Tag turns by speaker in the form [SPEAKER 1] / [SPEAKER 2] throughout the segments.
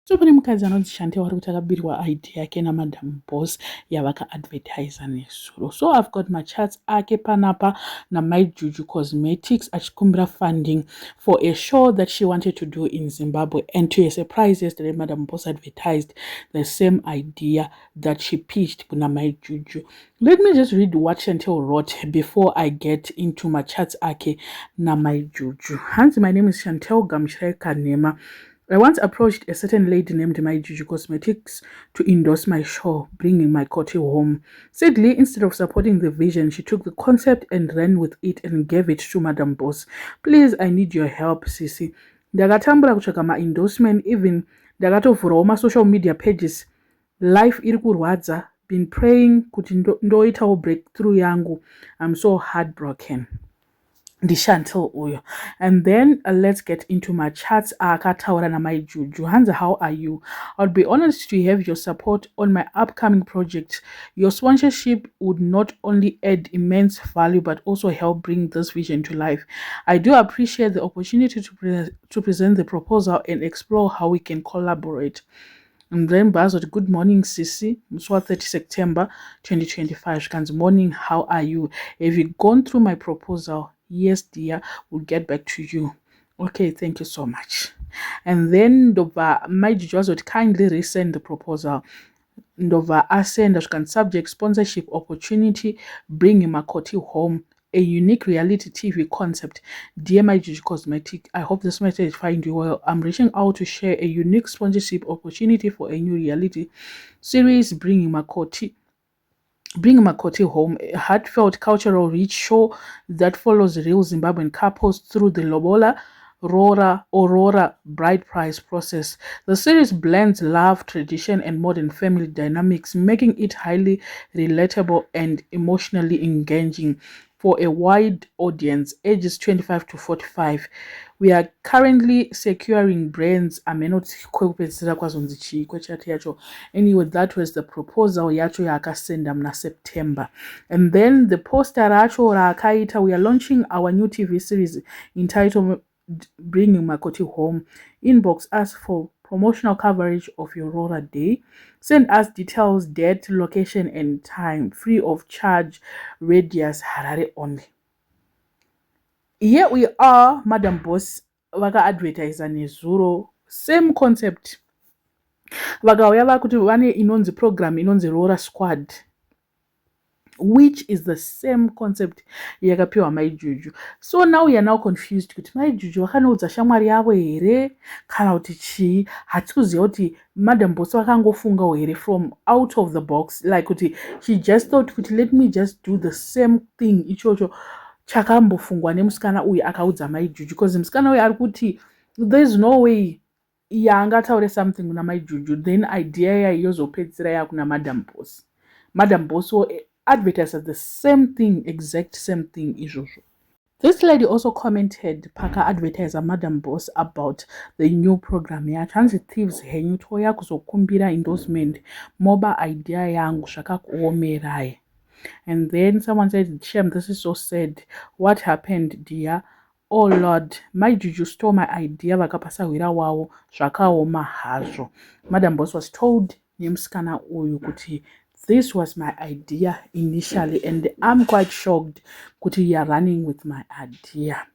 [SPEAKER 1] So pane mukadzi anonzi Chantel ari kuti akabirwa ID yake naMadam Boss yavakaadvertisa nezuro. So I've got macharts ake panapa naMaijuju Cosmetics achikumbira funding for a show that she wanted to do in Zimbabwe, and to a surprise yesterday Madam Boss advertised the same idea that she pitched kuna Maijuju. Let me just read what Chantel wrote before I get into my chats ake na Maijuju. Hansi, my name is Chantel Gamshirai Kanema. I once approached a certain lady named Maijuju Cosmetics to endorse my show, Bringing My Coty Home. Sadly, instead of supporting the vision, she took the concept and ran with it and gave it to Madam Boss. Please, I need your help, Sisi. Ndagatambura kutsvaka ma-endorsement, even ndakatovhurawo ma-social media pages. Life iri kurwadza. Been praying kuti ndoitawo breakthrough yangu. I'm so heartbroken. The Chantel uyo. And then let's get into my chats. Akataura na Maijuju. Hansa, how are you? I'll be honored to have your support on my upcoming project. Your sponsorship would not only add immense value but also help bring this vision to life. I do appreciate the opportunity to present the proposal and explore how we can collaborate. And then Bazot, good morning, Sisi. Mswa 30 September 2025. Good morning, how are you? Have you gone through my proposal? Yes, dear, we'll get back to you. Okay, thank you so much. And then Ndova Maijuju would kindly resend the proposal. Ndova ascend as can subject sponsorship opportunity, Bringing My Coty Home, a unique reality TV concept. Dear Maijuju Cosmetic, I hope this message finds you well. I'm reaching out to share a unique sponsorship opportunity for a new reality series, Bringing My Coty Home, a heartfelt cultural rich show that follows real Zimbabwean couples through the Lobola Aurora bride price process. The series blends love, tradition, and modern family dynamics, making it highly relatable and emotionally engaging for a wide audience, ages 25 to 45. We are currently securing brands. Anyway, that was the proposal yacho yakasenda mna September. And then the poster racho rakaita, we are launching our new TV series entitled Bringing My Coty Home. Inbox us for promotional coverage of your Aurora Day. Send us details, date, location, and time, free of charge. Radius Harare only. Here we are, Madam Boss. Vaka advertisa nezuro, same concept. Vakauya vakuti vane inonzi program inonzi Aurora Squad, which is the same concept yakapiwa Maijuju. So now we are now confused kuti Maijuju vakanoudza shamwari yavo here kana kuti chii. Hatikuziva kuti Madam Boss vakangofunga here from out of the box, like kuti she just thought kuti let me just do the same thing ichocho chakambofungwa nemusikana uyu akaudza Maijuju, because musikana uyu ari kuti there's no way yaangataure something kuna Maijuju then idea yayo yozopedzisira yakuna Madam Boss. Madam Boss will advertise the same thing, exact same thing izvozvo. This lady also commented paka advertiser Madam Boss about the new program yacho. Hanzi thieves henyu toya kuzokumbira endorsement moba idea yangu zvakakuomerai. And then someone said, Shem, this is so sad. What happened, dear? Oh Lord, Maijuju stole my idea vakapasahwira wavo zvakaoma hazvo. Madam Boss was told nemusikana uyu kuti this was my idea initially and I'm quite shocked kuti you are running with my idea.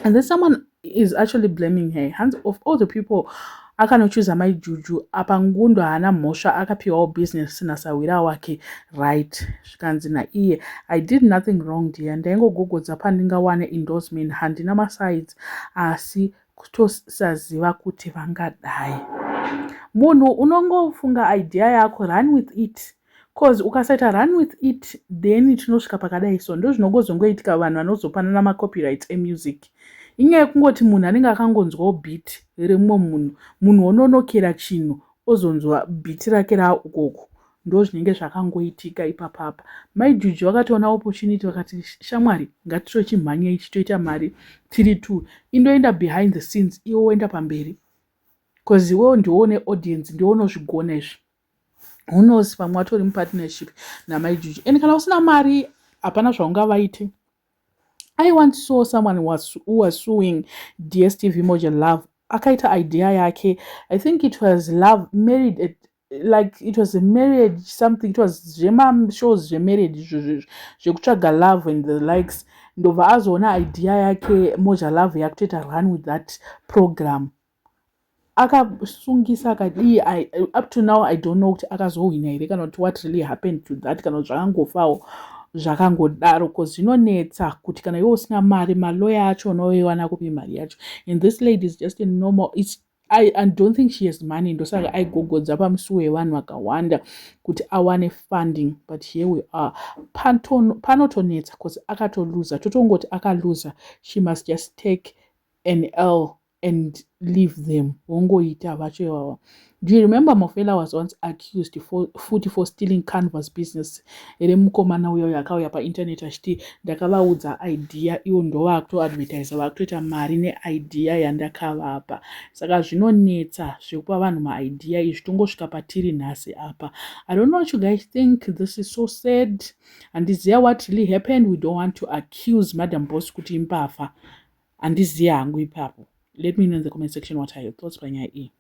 [SPEAKER 1] And then someone is actually blaming her. Hands of all the people akanochuza Maijuju apa Ngundo haana mhosva akapiwawo business nasawira wake, right? Zvikanzi naiye, I did nothing wrong dear, ndaingogogodza pandingawane endorsement, handina masides asi kutosaziva kuti vangadai. Munhu unongofunga idea yako, run with it. Cause ukasaita run with it then tinosvika pakadai so ndo zvinongozongoitika vanhu vanozopanana macopyrights emusic. Inyaya yekungoti munhu anenge akangonzwawo beat remumwe munhu ononokera chinhu ozonzwa beat rake raukoko, ndo zvinenge zvakangoitika ipapapa. Maijuju vakatoona opportunity vakati shamwari ngatitochimhanya ichi toita mari tiri two, indoenda behind the scenes iwo oenda pamberi, cause iwewo ndiwone audience ndiwone zvigona izvi. Who knows pamwe watori mupartnership naMaijuju and kana usina mari hapana zvaungavaite. I once saw someone who was suing DSTV Moja Love akaita idea yake. I think it was love married like it was a marriage something, it was zvema shows zvemarriage izvozvo zvekutsvaga love and the likes. Ndobva azoona idea yake Moja Love yakutoita run with that program, akasungisa akadii. Up to now I don't know kuti akazohwina here kana kuti what really happened to that, kana kuti zvakangofawo zvakangodaro, because zvinonetsa kuti kana iwe usina mari maloya acho unoiwana kupi mari yacho. And this lady is just a normal, I don't think she has money, ndosaka aigogodza pamusi wevanhu vakawanda kuti awane funding, but here we are. Panotonetsa because akatoluza, totongoti akaluza, she must just take an L and leave them. Wongoita vacho ivava. Do you remember Mofela was once accused for stealing canvas business? Ere mukomana uyo yakauya painternet achiti ndakavaudza idea ivo ndo vakutoadvertisa vakutoita mari neidea yandakavapa. Saka zvinonetsa zvekupa vanhu maidea izvi tongosvika patiri nhasi apa. I don't know what you guys think. This is so sad. Handiziva what really happened. We don't want to accuse Madam Boss kuti imbafa. Handiziva hangu ipapo. Let me know in the comment section what are your thoughts panyaya iyi.